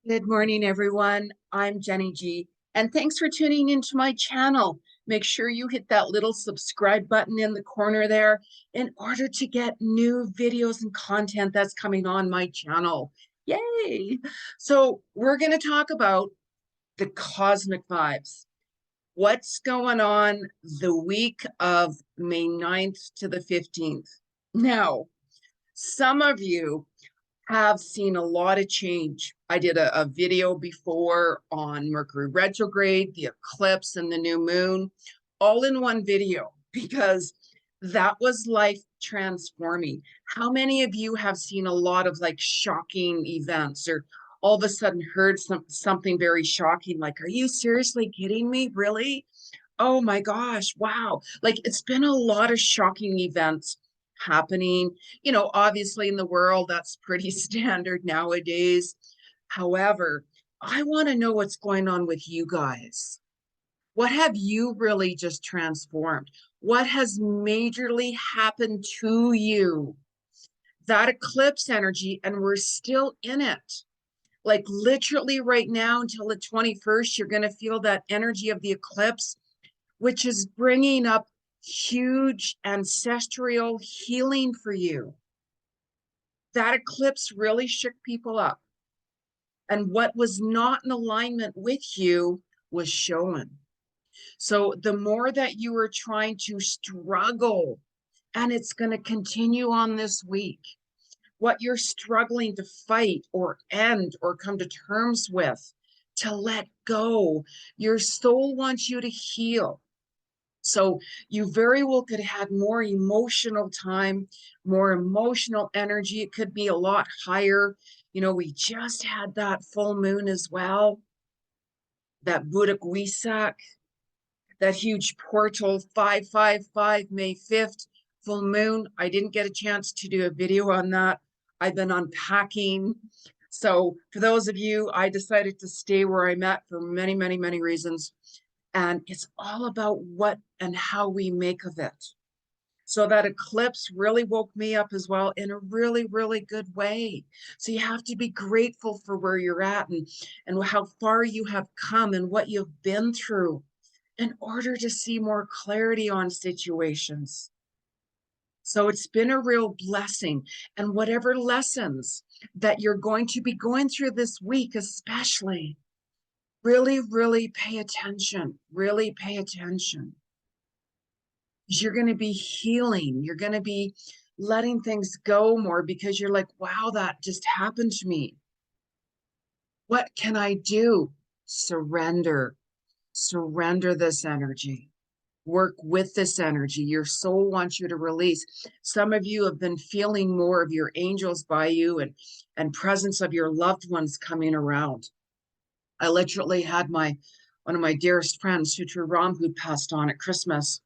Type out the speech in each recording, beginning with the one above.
Good morning, everyone. I'm Jeni Ji, and thanks for tuning into my channel. Make sure you hit that little subscribe button in the corner there in order to get new videos and content that's coming on my channel. Yay! So we're going to talk about the cosmic vibes. What's going on the week of May 9th to the 15th? Now, some of you have seen a lot of change. I did a video before on Mercury retrograde, the eclipse, and the new moon, all in one video, because that was life transforming. How many of you have seen a lot of like shocking events, or all of a sudden heard something very shocking, like, are you seriously kidding me? Really? Oh my gosh, wow. Like, it's been a lot of shocking events happening. Obviously in the world, that's pretty standard nowadays. However, I want to know what's going on with you guys. What have you really just transformed? What has majorly happened to you? That eclipse energy, and we're still in it. Like literally right now until the 21st, you're going to feel that energy of the eclipse, which is bringing up huge ancestral healing for you. That eclipse really shook people up. And what was not in alignment with you was shown. So the more that you are trying to struggle, and it's going to continue on this week, what you're struggling to fight or end or come to terms with, to let go, your soul wants you to heal. So you very well could have had more emotional time, more emotional energy. It could be a lot higher. We just had that full moon as well, that Budak Wisak, that huge portal 555 May 5th full moon. I didn't get a chance to do a video on that. I've been unpacking. So for those of you, I decided to stay where I'm at for many, many, many reasons. And it's all about what and how we make of it. So that eclipse really woke me up as well in a really, really good way. So you have to be grateful for where you're at and how far you have come and what you've been through in order to see more clarity on situations. So it's been a real blessing. And whatever lessons that you're going to be going through this week, especially, really, really pay attention. Really pay attention. Because you're going to be healing. You're going to be letting things go more because you're like, wow, that just happened to me. What can I do? Surrender. Surrender this energy. Work with this energy. Your soul wants you to release. Some of you have been feeling more of your angels by you and presence of your loved ones coming around. I literally had one of my dearest friends, Sutra Ram, who passed on at Christmas,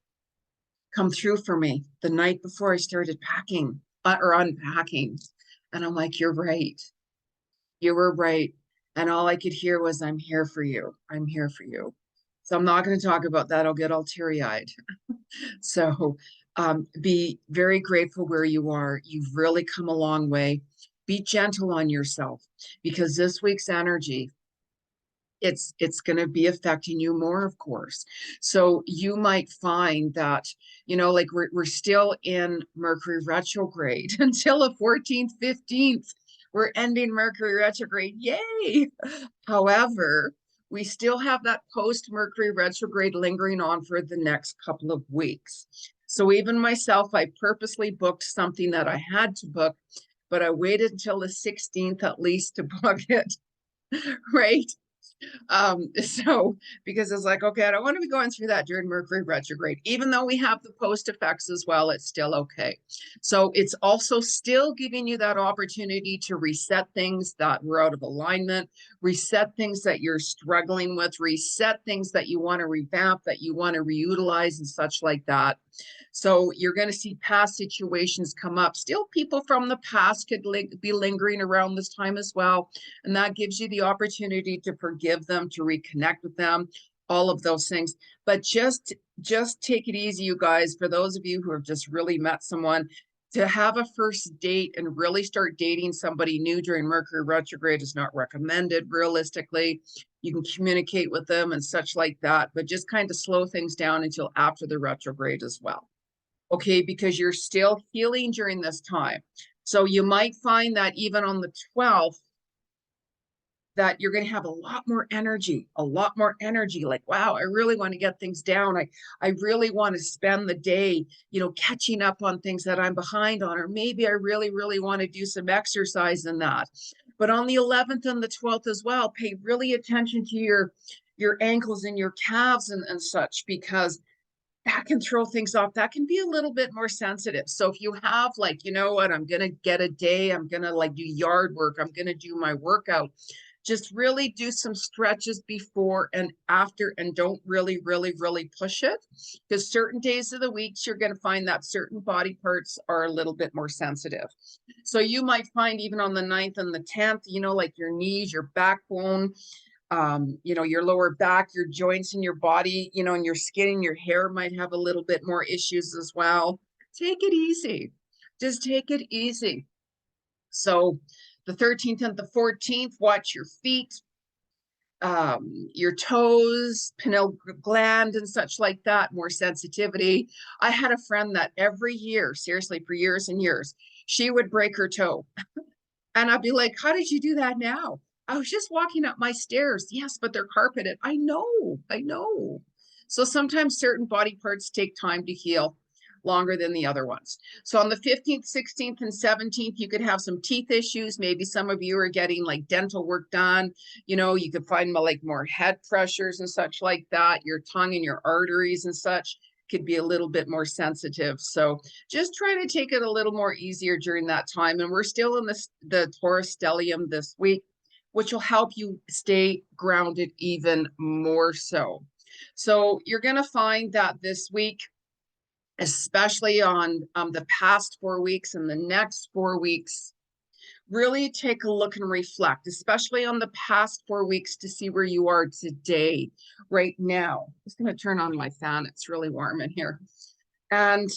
come through for me the night before I started packing or unpacking. And I'm like, you're right. You were right. And all I could hear was, I'm here for you. I'm here for you. So I'm not going to talk about that. I'll get all teary-eyed. So be very grateful where you are. You've really come a long way. Be gentle on yourself because this week's energy, it's going to be affecting you more, of course. So you might find that, like we're still in Mercury retrograde until the 14th, 15th. We're ending Mercury retrograde. Yay! However, we still have that post Mercury retrograde lingering on for the next couple of weeks. So even myself, I purposely booked something that I had to book, but I waited until the 16th at least to book it, right? So because it's like, okay, I don't want to be going through that during Mercury retrograde. Even though we have the post effects as well, it's still okay. So it's also still giving you that opportunity to reset things that were out of alignment, reset things that you're struggling with, reset things that you want to revamp, that you want to reutilize and such like that. So you're going to see past situations come up. Still, people from the past could be lingering around this time as well. And that gives you the opportunity to forgive them, to reconnect with them, all of those things. But just take it easy, you guys. For those of you who have just really met someone, To have a first date and really start dating somebody new during Mercury retrograde is not recommended realistically. You can communicate with them and such like that, but just kind of slow things down until after the retrograde as well. Okay, because you're still healing during this time. So you might find that even on the 12th, that you're going to have a lot more energy, like, wow, I really want to get things down. I really want to spend the day, catching up on things that I'm behind on, or maybe I really, really want to do some exercise in that. But on the 11th and the 12th as well, pay really attention to your ankles and your calves and such, because that can throw things off. That can be a little bit more sensitive. So if you have like, you know what, I'm going to get a day, I'm going to like do yard work, I'm going to do my workout, just really do some stretches before and after, and don't really, really, really push it, because certain days of the weeks, you're going to find that certain body parts are a little bit more sensitive. So you might find even on the 9th and the 10th, like your knees, your backbone, your lower back, your joints in your body, and your skin and your hair might have a little bit more issues as well. Take it easy. Just take it easy. So the 13th and the 14th, watch your feet, your toes, pineal gland and such like that, more sensitivity. I had a friend that every year, seriously, for years and years, she would break her toe. And I'd be like, how did you do that now? I was just walking up my stairs. Yes, but they're carpeted. I know. So sometimes certain body parts take time to heal longer than the other ones. So on the 15th, 16th, and 17th, you could have some teeth issues. Maybe some of you are getting like dental work done. You could find like more head pressures and such like that. Your tongue and your arteries and such could be a little bit more sensitive. So just try to take it a little more easier during that time. And we're still in the Taurus stellium this week, which will help you stay grounded even more so. So you're going to find that this week, especially on the past 4 weeks and the next 4 weeks, really take a look and reflect, especially on the past 4 weeks, to see where you are today, right now. I'm just going to turn on my fan. It's really warm in here. And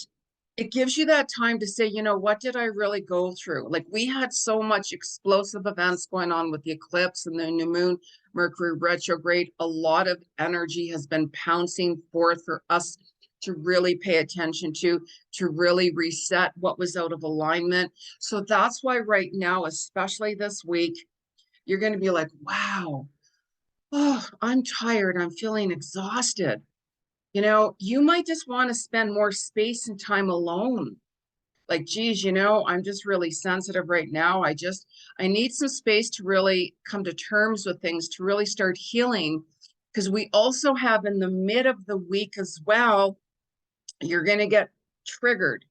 it gives you that time to say, what did I really go through? Like, we had so much explosive events going on with the eclipse and the new moon, Mercury retrograde. A lot of energy has been pouncing forth for us to really pay attention to really reset what was out of alignment. So that's why right now, especially this week, you're going to be like, wow, oh, I'm tired. I'm feeling exhausted. You might just want to spend more space and time alone. Like, geez, I'm just really sensitive right now. I need some space to really come to terms with things, to really start healing. Because we also have in the mid of the week as well, you're going to get triggered.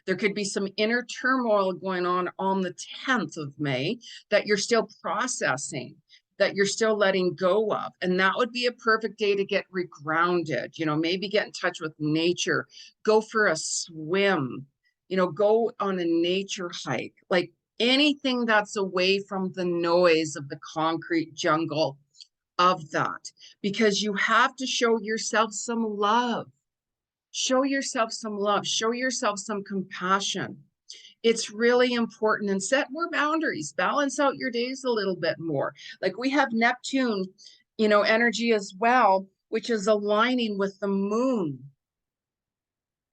There could be some inner turmoil going on the 10th of May that you're still processing, that you're still letting go of. And that would be a perfect day to get regrounded, maybe get in touch with nature, go for a swim, go on a nature hike, like anything that's away from the noise of the concrete jungle of that, because you have to show yourself some love. Show yourself some love, show yourself some compassion. It's really important, and set more boundaries, balance out your days a little bit more. Like, we have Neptune, energy as well, which is aligning with the moon.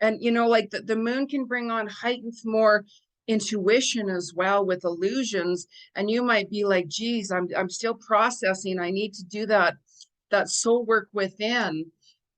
And, like the moon can bring on heightened more intuition as well with illusions. And you might be like, geez, I'm still processing. I need to do that soul work within.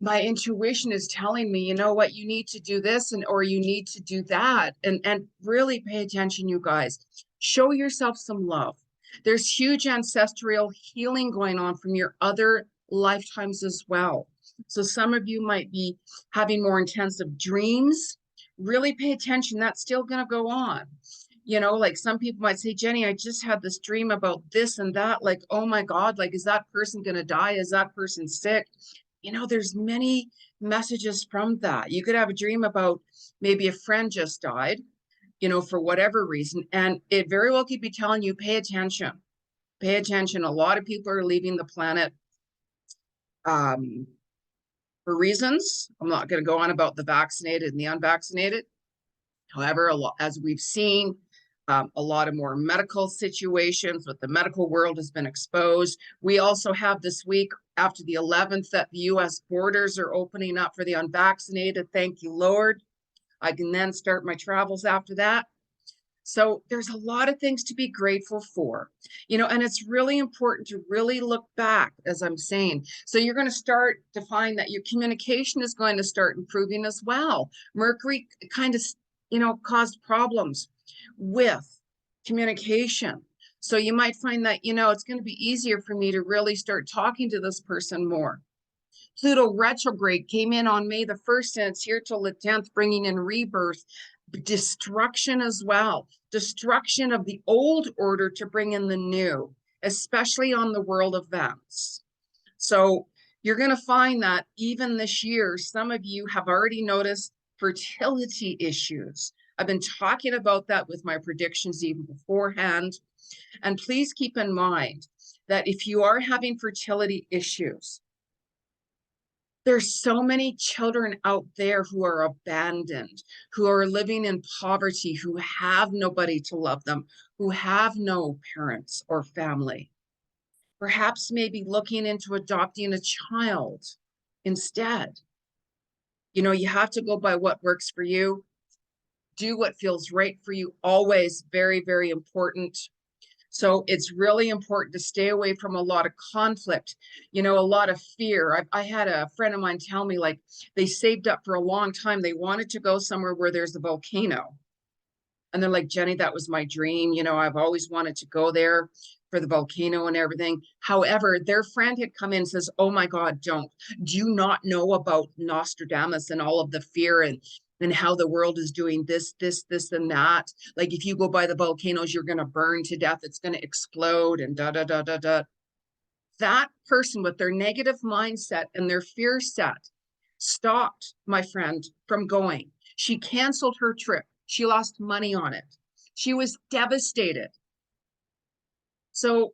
My intuition is telling me, you know what, you need to do this, or you need to do that. And really pay attention, you guys. Show yourself some love. There's huge ancestral healing going on from your other lifetimes as well. So some of you might be having more intensive dreams. Really pay attention. That's still going to go on. Like some people might say, Jeni, I just had this dream about this and that. Like, oh my God, like, is that person going to die? Is that person sick? There's many messages from that. You could have a dream about maybe a friend just died, for whatever reason. And it very well could be telling you, pay attention. Pay attention. A lot of people are leaving the planet for reasons. I'm not going to go on about the vaccinated and the unvaccinated. However, as we've seen, a lot of more medical situations with the medical world has been exposed. We also have this week after the 11th that the US borders are opening up for the unvaccinated. Thank you, Lord. I can then start my travels after that. So there's a lot of things to be grateful for, and it's really important to really look back, as I'm saying. So you're going to start to find that your communication is going to start improving as well. Mercury kind of, caused problems with communication. So you might find that, it's going to be easier for me to really start talking to this person more. Pluto retrograde came in on May the 1st, and it's here till the 10th, bringing in rebirth, destruction as well, destruction of the old order to bring in the new, especially on the world events. So you're going to find that even this year, some of you have already noticed fertility issues. I've been talking about that with my predictions even beforehand. And please keep in mind that if you are having fertility issues, there's so many children out there who are abandoned, who are living in poverty, who have nobody to love them, who have no parents or family. Perhaps maybe looking into adopting a child instead. You have to go by what works for you. Do what feels right for you. Always very, very important. So it's really important to stay away from a lot of conflict, a lot of fear. I had a friend of mine tell me, like, they saved up for a long time. They wanted to go somewhere where there's a volcano. And they're like, Jeni, that was my dream. I've always wanted to go there for the volcano and everything. However, their friend had come in and says, oh my God, do you not know about Nostradamus and all of the fear and how the world is doing this, and that. Like, if you go by the volcanoes, you're going to burn to death. It's going to explode and da, da, da, da, da. That person with their negative mindset and their fear set stopped my friend from going. She canceled her trip. She lost money on it. She was devastated. So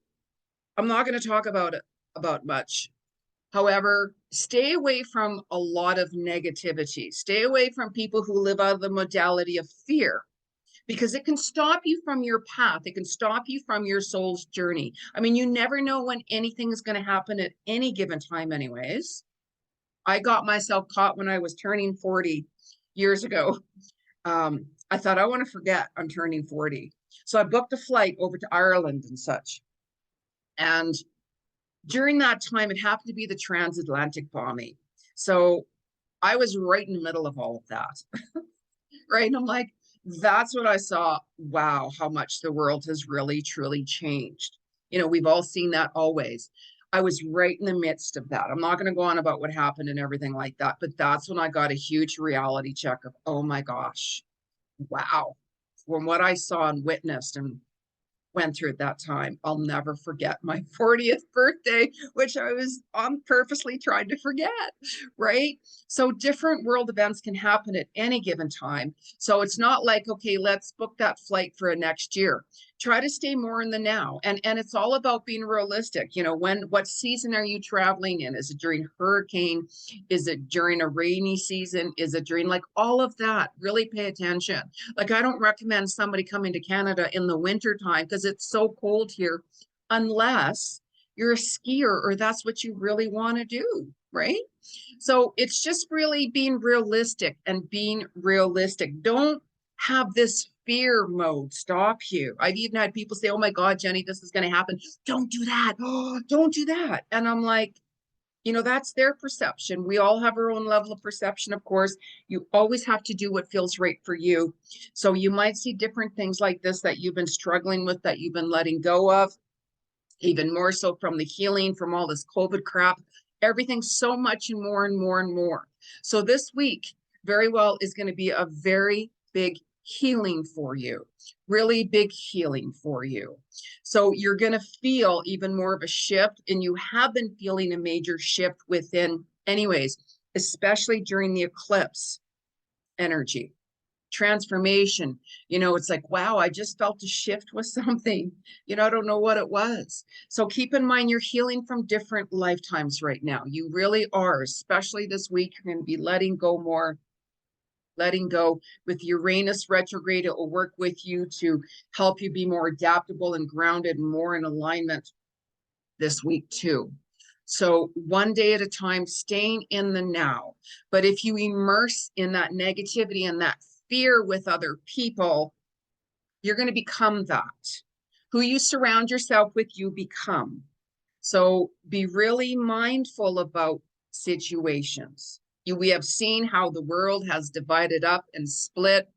I'm not going to talk about much. However, stay away from a lot of negativity. Stay away from people who live out of the modality of fear, because it can stop you from your path. It can stop you from your soul's journey. I mean, you never know when anything is going to happen at any given time anyways. I got myself caught when I was turning 40 years ago. I thought, I want to forget I'm turning 40. So I booked a flight over to Ireland and such. And during that time, it happened to be the transatlantic bombing. So I was right in the middle of all of that, right? And I'm like, that's what I saw. Wow, how much the world has really, truly changed. We've all seen that always. I was right in the midst of that. I'm not going to go on about what happened and everything like that, but that's when I got a huge reality check of, oh my gosh, wow. From what I saw and witnessed and went through at that time, I'll never forget my 40th birthday, which I was purposely trying to forget, right? So different world events can happen at any given time. So it's not like, okay, let's book that flight for a next year. Try to stay more in the now. And it's all about being realistic. What season are you traveling in? Is it during hurricane? Is it during a rainy season? Is it during, like, all of that? Really pay attention. Like, I don't recommend somebody coming to Canada in the winter time because it's so cold here, unless you're a skier or that's what you really want to do, right? So it's just really being realistic and being realistic. Don't have this fear mode stop you. I've even had people say, oh my God, Jeni, this is going to happen. Don't do that. Oh, don't do that. And I'm like, that's their perception. We all have our own level of perception, of course. You always have to do what feels right for you. So you might see different things like this that you've been struggling with, that you've been letting go of, even more so from the healing, from all this COVID crap, everything so much and more and more and more. So this week, very well, is going to be a very big healing for you, really big healing for you. So you're going to feel even more of a shift, and you have been feeling a major shift within anyways, especially during the eclipse energy. Transformation, it's like, wow, I just felt a shift with something, I don't know what it was. So keep in mind, you're healing from different lifetimes right now. You really are, especially this week. You're going to be letting go more letting go. With Uranus retrograde, it will work with you to help you be more adaptable and grounded and more in alignment this week too. So one day at a time, staying in the now. But if you immerse in that negativity and that fear with other people, you're going to become that. Who you surround yourself with, you become. So be really mindful about situations. We have seen how the world has divided up and split.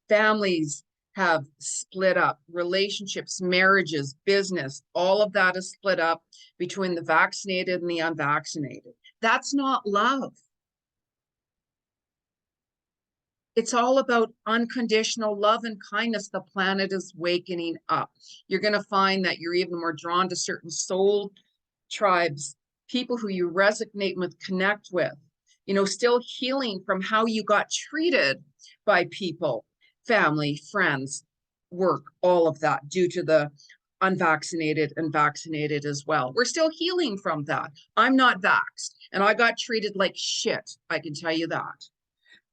Families have split up. Relationships, marriages, business, all of that is split up between the vaccinated and the unvaccinated. That's not love. It's all about unconditional love and kindness. The planet is wakening up. You're going to find that you're even more drawn to certain soul tribes, people who you resonate with, connect with, still healing from how you got treated by people, family, friends, work, all of that due to the unvaccinated and vaccinated as well. We're still healing from that. I'm not vaxxed and I got treated like shit. I can tell you that,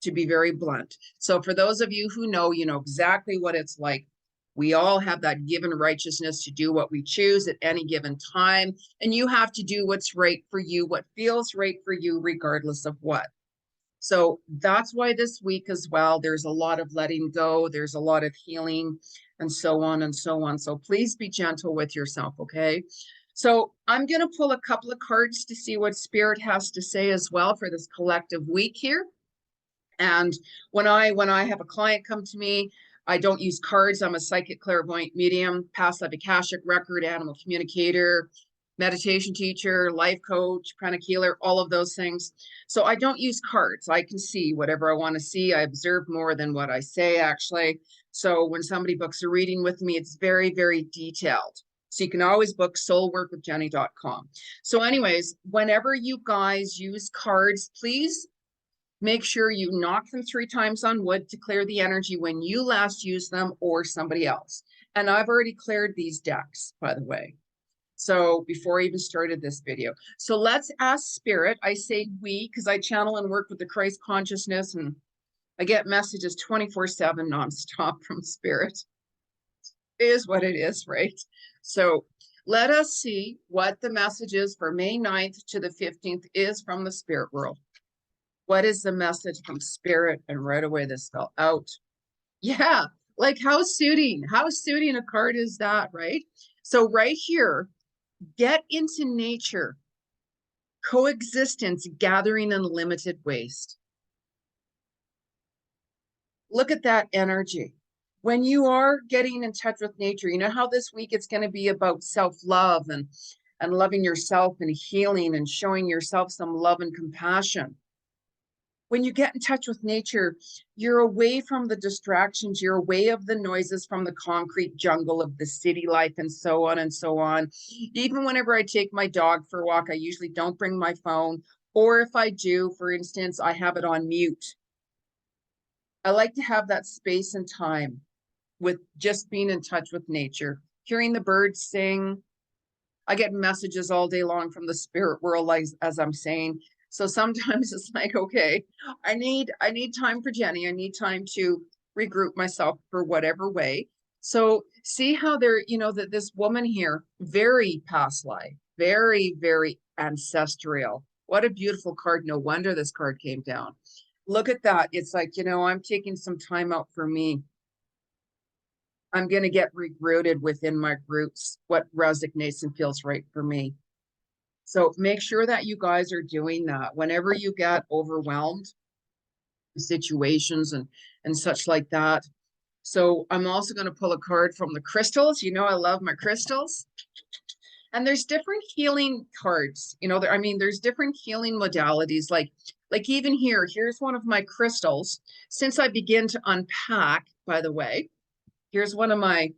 to be very blunt. So for those of you who know, you know exactly what it's like. We all have that given righteousness to do what we choose at any given time. And you have to do what's right for you, what feels right for you, regardless of what. So that's why this week as well, there's a lot of letting go. There's a lot of healing and so on and so on. So please be gentle with yourself, okay? So I'm going to pull a couple of cards to see what Spirit has to say as well for this collective week here. And when I have a client come to me, I don't use cards. I'm a psychic clairvoyant medium, past life akashic record, animal communicator, meditation teacher, life coach, pranic healer, all of those things. So I don't use cards. I can see whatever I want to see. I observe more than what I say, actually. So when somebody books a reading with me, it's very, very detailed. So you can always book soulworkwithjeni.com. So anyways, whenever you guys use cards, please make sure you knock them 3 times on wood to clear the energy when you last used them or somebody else. And I've already cleared these decks, by the way. So before I even started this video. So let's ask Spirit. I say we because I channel and work with the Christ consciousness and I get messages 24/7 nonstop from Spirit. It is what it is, right? So let us see what the message is for May 9th to the 15th is from the spirit world. What is the message from Spirit? And right away this fell out. Yeah, like how suiting a card is that, right? So right here, get into nature, coexistence, gathering unlimited waste. Look at that energy. When you are getting in touch with nature, you know how this week it's going to be about self-love and loving yourself and healing and showing yourself some love and compassion. When you get in touch with nature, you're away from the distractions, you're away of the noises from the concrete jungle of the city life and so on and so on. Even whenever I take my dog for a walk, I usually don't bring my phone. Or if I do, for instance, I have it on mute. I like to have that space and time with just being in touch with nature, hearing the birds sing. I get messages all day long from the spirit world, like, as I'm saying. So sometimes it's like, okay, I need time for Jeni. I need time to regroup myself for whatever way. So see how they're, that this woman here, very past life, very, very ancestral. What a beautiful card. No wonder this card came down. Look at that. It's like, I'm taking some time out for me. I'm going to get regrooted within my roots, what resonates and feels right for me. So make sure that you guys are doing that whenever you get overwhelmed situations and such like that. So I'm also going to pull a card from the crystals. I love my crystals. And there's different healing cards, there's different healing modalities. Like even here's one of my crystals. Since I begin to unpack, by the way, here's one of my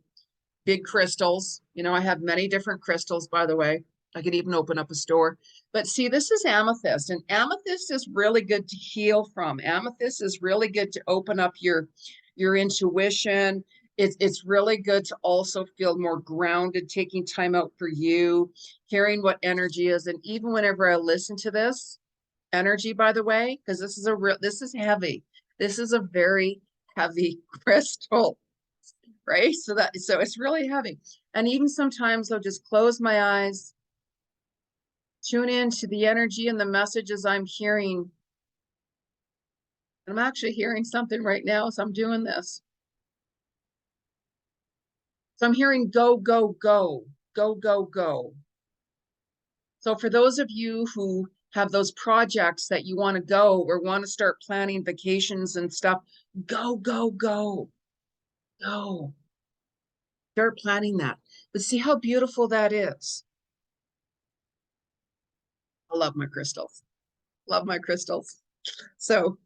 big crystals. I have many different crystals, by the way. I could even open up a store. But see, this is amethyst, and amethyst is really good to heal from. Amethyst is really good to open up your intuition. It's really good to also feel more grounded, taking time out for you, hearing what energy is. And even whenever I listen to this energy, by the way, because this is heavy. This is a very heavy crystal, right? So it's really heavy. And even sometimes I'll just close my eyes, tune into the energy and the messages I'm hearing. I'm actually hearing something right now as I'm doing this. So I'm hearing go, go, go, go, go, go. So for those of you who have those projects that you want to go or want to start planning vacations and stuff, go, go, go, go. Start planning that. But see how beautiful that is. I love my crystals. Love my crystals. So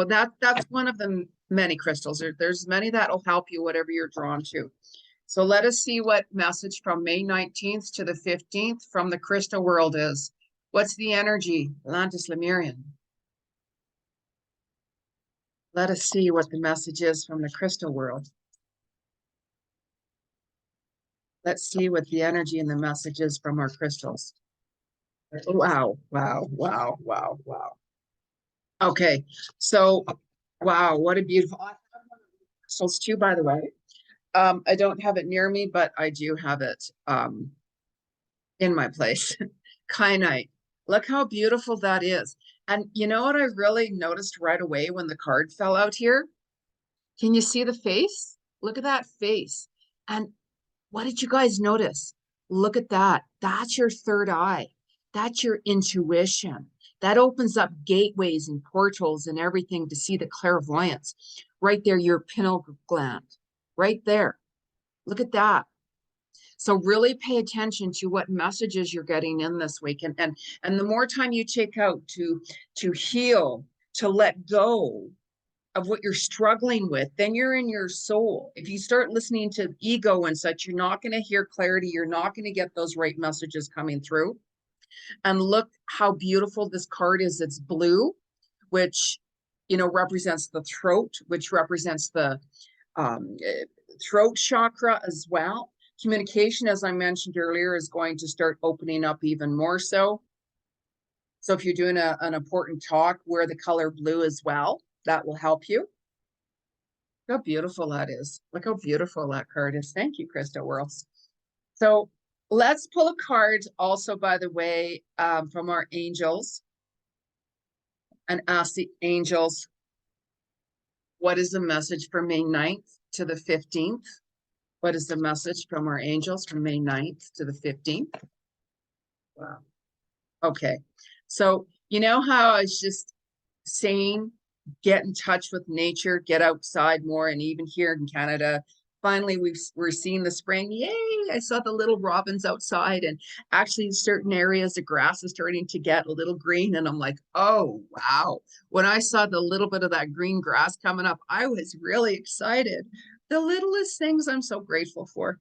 that's one of the many crystals. There's many that will help you, whatever you're drawn to. So let us see what message from May 19th to the 15th from the crystal world is. What's the energy? Atlantis Lemurian. Let us see what the message is from the crystal world. Let's see what the energy and the message is from our crystals. Wow, wow, wow, wow, wow. Okay, so wow, what a beautiful crystals too, by the way. I don't have it near me, but I do have it in my place. Kyanite. Look how beautiful that is. And you know what I really noticed right away when the card fell out here? Can you see the face? Look at that face. And what did you guys notice? Look at that. That's your third eye. That's your intuition. That opens up gateways and portals and everything to see the clairvoyance. Right there, your pineal gland. Right there. Look at that. So really pay attention to what messages you're getting in this week. And the more time you take out to heal, to let go of what you're struggling with, then you're in your soul. If you start listening to ego and such, you're not going to hear clarity. You're not going to get those right messages coming through. And look how beautiful this card is. It's blue, which, you know, represents the throat, which represents the throat chakra as well. Communication, as I mentioned earlier, is going to start opening up even more so. So if you're doing an important talk, wear the color blue as well. That will help you. Look how beautiful that is. Look how beautiful that card is. Thank you, Crystal Worlds. So let's pull a card also, by the way, from our angels and ask the angels, what is the message for May 9th to the 15th? What is the message from our angels from May 9th to the 15th? Wow. Okay. So, you know how I was just saying, get in touch with nature, get outside more, and even here in Canada, finally we're seeing the spring. Yay! I saw the little robins outside, and actually in certain areas the grass is starting to get a little green, and I'm like, oh wow. When I saw the little bit of that green grass coming up, I was really excited. The littlest things I'm so grateful for.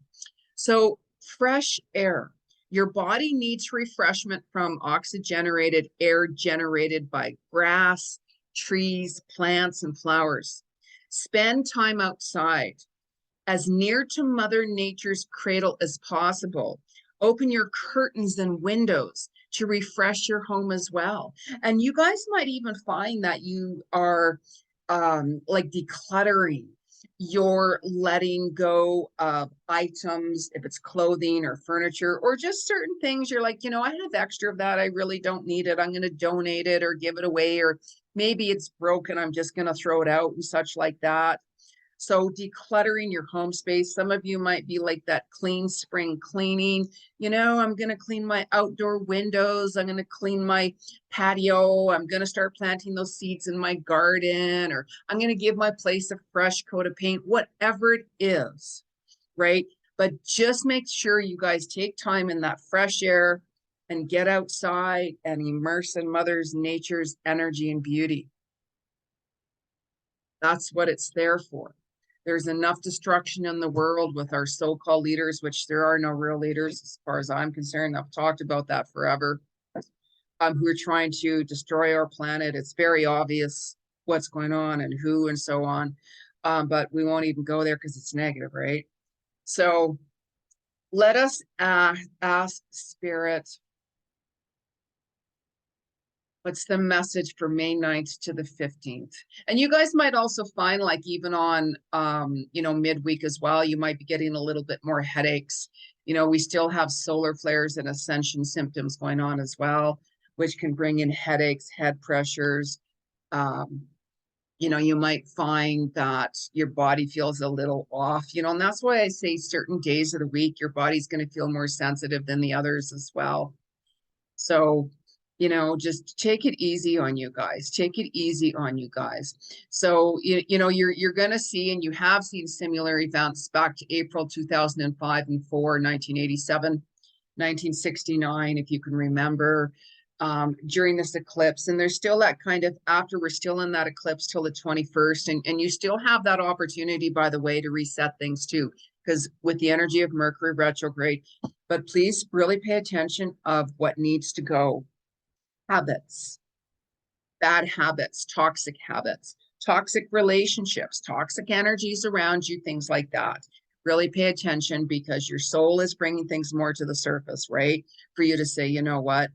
So fresh air. Your body needs refreshment from oxygenated air generated by grass, trees, plants, and flowers. Spend time outside, as near to Mother Nature's cradle as possible. Open your curtains and windows to refresh your home as well. And you guys might even find that you are like decluttering. You're letting go of items, if it's clothing or furniture or just certain things. You're like, you know, I have extra of that. I really don't need it. I'm going to donate it or give it away, or maybe it's broken. I'm just going to throw it out and such like that. So decluttering your home space. Some of you might be like that clean spring cleaning. You know, I'm going to clean my outdoor windows. I'm going to clean my patio. I'm going to start planting those seeds in my garden, or I'm going to give my place a fresh coat of paint, whatever it is, right? But just make sure you guys take time in that fresh air and get outside and immerse in Mother's Nature's energy and beauty. That's what it's there for. There's enough destruction in the world with our so-called leaders, which there are no real leaders as far as I'm concerned. I've talked about that forever. Who are trying to destroy our planet. It's very obvious what's going on and who and so on. But we won't even go there because it's negative, right? So let us ask Spirit, What's the message for May 9th to the 15th? And you guys might also find, like, even on, midweek as well, you might be getting a little bit more headaches. We still have solar flares and ascension symptoms going on as well, which can bring in headaches, head pressures. Um, you might find that your body feels a little off, and that's why I say certain days of the week, your body's going to feel more sensitive than the others as well. So, just take it easy on you guys. Take it easy on you guys. So, you're going to see, and you have seen similar events back to April 2005 and 4, 1987, 1969, if you can remember, during this eclipse. And there's still that kind of, after we're still in that eclipse till the 21st, and you still have that opportunity, by the way, to reset things too, because with the energy of Mercury retrograde. But please really pay attention of what needs to go. Habits, bad habits, toxic relationships, toxic energies around you, things like that. Really pay attention, because your soul is bringing things more to the surface, right? For you to say, you know what?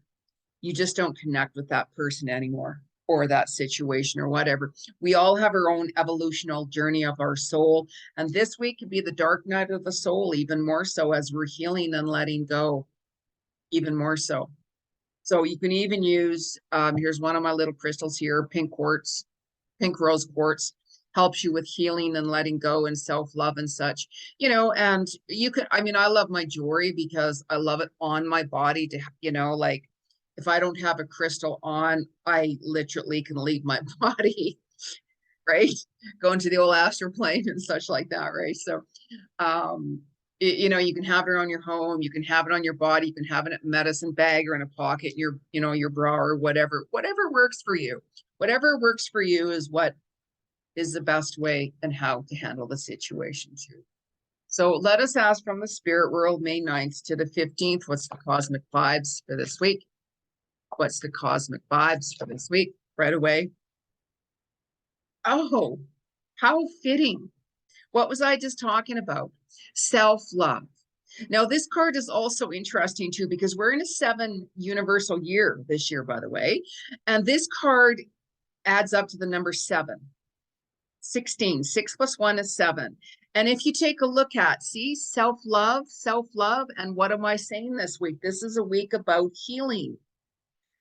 You just don't connect with that person anymore, or that situation, or whatever. We all have our own evolutional journey of our soul. And this week could be the dark night of the soul, even more so, as we're healing and letting go, even more so. So you can even use, here's one of my little crystals here, pink quartz, pink rose quartz, helps you with healing and letting go and self-love and such, and you can, I love my jewelry because I love it on my body to, like, if I don't have a crystal on, I literally can leave my body, right? Go into the old astral plane and such like that, right? So, you can have it on your home, you can have it on your body, you can have it in a medicine bag or in a pocket in your bra, or whatever works for you. Whatever works for you is what is the best way and how to handle the situation too. So let us ask from the spirit world, May 9th to the 15th, what's the cosmic vibes for this week? What's the cosmic vibes for this week? Right away. Oh, how fitting. What was I just talking about? Self-love. Now, this card is also interesting too, because we're in a 7 universal year this year, by the way. And this card adds up to the number 7. 16. 6 plus 1 is 7. And if you take a look at, see, self-love, and what am I saying this week? This is a week about healing.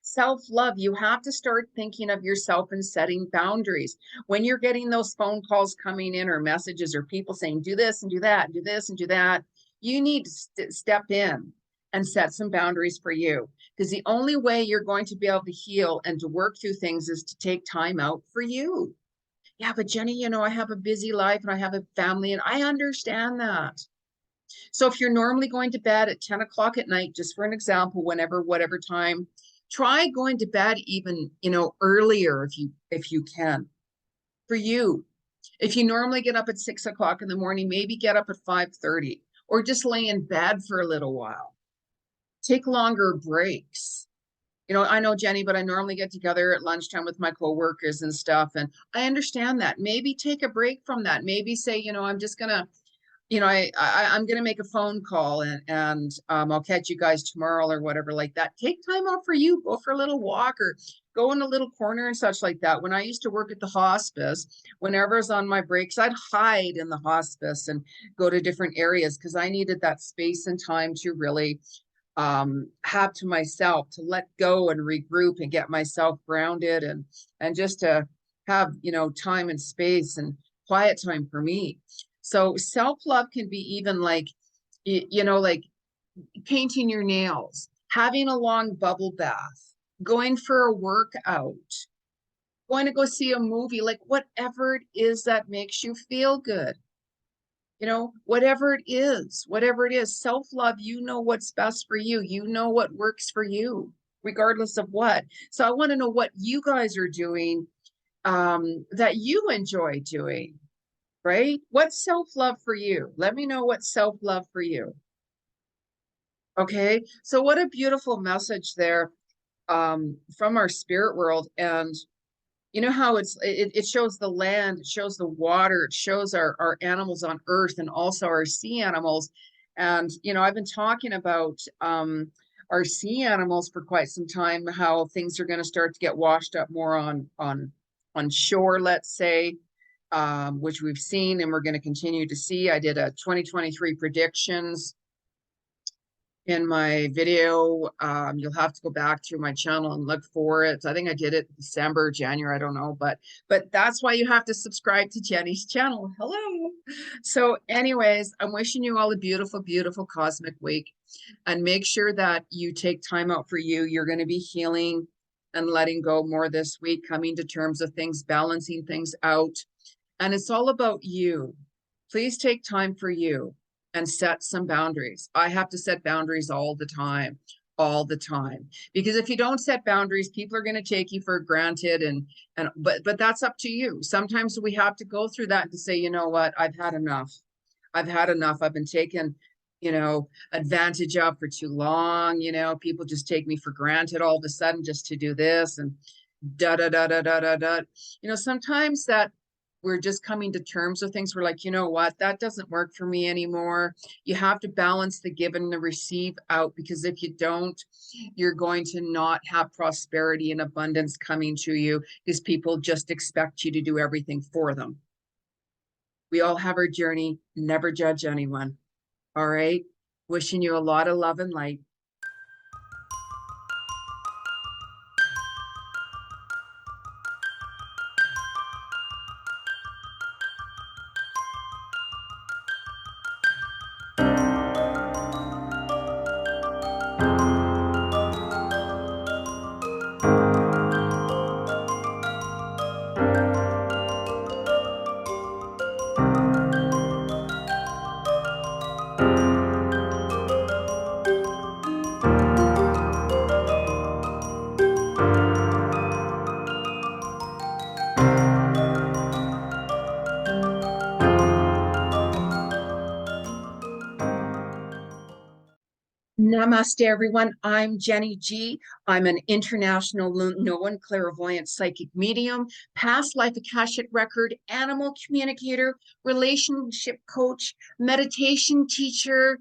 Self-love, you have to start thinking of yourself and setting boundaries. When you're getting those phone calls coming in, or messages, or people saying, do this and do that, do this and do that, you need to step in and set some boundaries for you. Because the only way you're going to be able to heal and to work through things is to take time out for you. Yeah, but Jeni, I have a busy life and I have a family, and I understand that. So if you're normally going to bed at 10 o'clock at night, just for an example, whatever time, try going to bed even, earlier if you can. For you, if you normally get up at 6 o'clock in the morning, maybe get up at 5:30, or just lay in bed for a little while. Take longer breaks. I know, Jeni, but I normally get together at lunchtime with my coworkers and stuff, and I understand that. Maybe take a break from that. Maybe say, I'm just gonna, I'm gonna make a phone call, and I'll catch you guys tomorrow, or whatever like that. Take time out for you. Go for a little walk, or go in a little corner and such like that. When I used to work at the hospice, whenever I was on my breaks, I'd hide in the hospice and go to different areas, because I needed that space and time to really have to myself, to let go and regroup and get myself grounded, and just to have, time and space and quiet time for me. So self-love can be even like, like painting your nails, having a long bubble bath, going for a workout, going to go see a movie, like whatever it is that makes you feel good. Whatever it is, self-love, what's best for you. You know what works for you, regardless of what. So I want to know what you guys are doing, that you enjoy doing, right? What's self-love for you? Let me know what's self-love for you. Okay, so what a beautiful message there, from our spirit world. And you know how it shows the land, it shows the water, it shows our animals on earth, and also our sea animals. And I've been talking about our sea animals for quite some time, how things are going to start to get washed up more on shore, let's say, which we've seen and we're going to continue to see. I did a 2023 predictions in my video. You'll have to go back through my channel and look for it. I think I did it December, January, I don't know, but that's why you have to subscribe to Jeni's channel. Hello. So anyways, I'm wishing you all a beautiful, beautiful cosmic week, and make sure that you take time out for you. You're going to be healing and letting go more this week, coming to terms of things, balancing things out. And it's all about you. Please take time for you and set some boundaries. I have to set boundaries all the time, because if you don't set boundaries, people are going to take you for granted. But that's up to you. Sometimes we have to go through that to say, you know what, I've had enough. I've had enough. I've been taken, advantage of for too long. People just take me for granted all of a sudden just to do this and da da da da da da da. Sometimes that we're just coming to terms with things. We're like, you know what, that doesn't work for me anymore. You have to balance the give and the receive out, because if you don't, you're going to not have prosperity and abundance coming to you, because people just expect you to do everything for them. We all have our journey. Never judge anyone. All right. Wishing you a lot of love and light. Namaste, everyone. I'm Jeni Ji. I'm an international known clairvoyant psychic medium, past life akashic record, animal communicator, relationship coach, meditation teacher,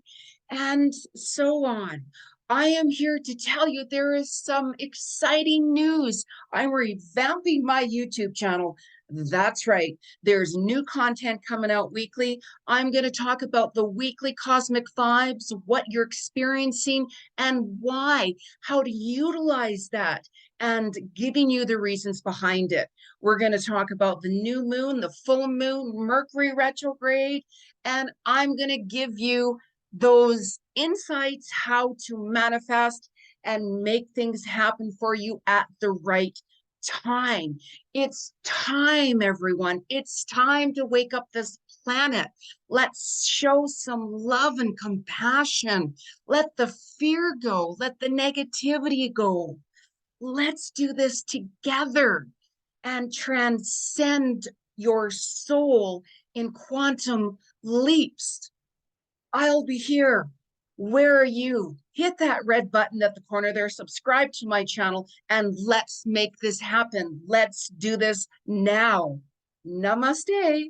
and so on. I am here to tell you there is some exciting news. I'm revamping my YouTube channel. That's right. There's new content coming out weekly. I'm going to talk about the weekly cosmic vibes, what you're experiencing and why, how to utilize that, and giving you the reasons behind it. We're going to talk about the new moon, the full moon, Mercury retrograde, and I'm going to give you those insights how to manifest and make things happen for you at the right time. It's time, everyone. It's time to wake up this planet. Let's show some love and compassion. Let the fear go. Let the negativity go. Let's do this together and transcend your soul in quantum leaps. I'll be here. Where are you? Hit that red button at the corner there, subscribe to my channel, and let's make this happen. Let's do this now. Namaste.